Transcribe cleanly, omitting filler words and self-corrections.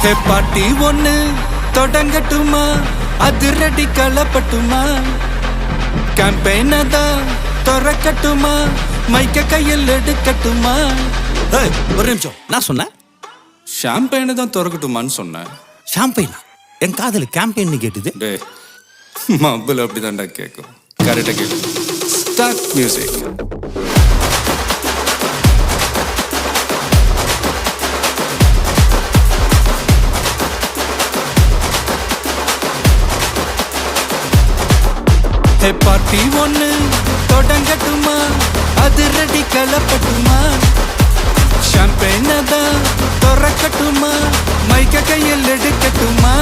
ஹே பாட்டி ஒண்ணு தொடங்கட்டுமா, அதிரடி களப்பட்டுமா, கேம்பெயின தான் திறக்கட்டுமா, மைக்க கையில் எடுக்கட்டுமா. ஒரு நிமிஷம், நான் சொன்னேன் ஷாம்பெயினை தான் திறக்கட்டுமான்னு சொன்னேன். ஷாம்பெயினா? என் காதல் கேம்பெயின் கேட்டுது. டே மப்பிள் அப்படிதான்டா கேட்கும். கரெக்டாக கேட்கு. Start music. ஹே பார்ட்டி ஒண்ணு தொடங்கட்டுமா, அதிரடி களப்பட்டுமா, ஷாம்பெயினை தான் திறக்கட்டுமா, மைக்க கையில் எடுக்கட்டுமா.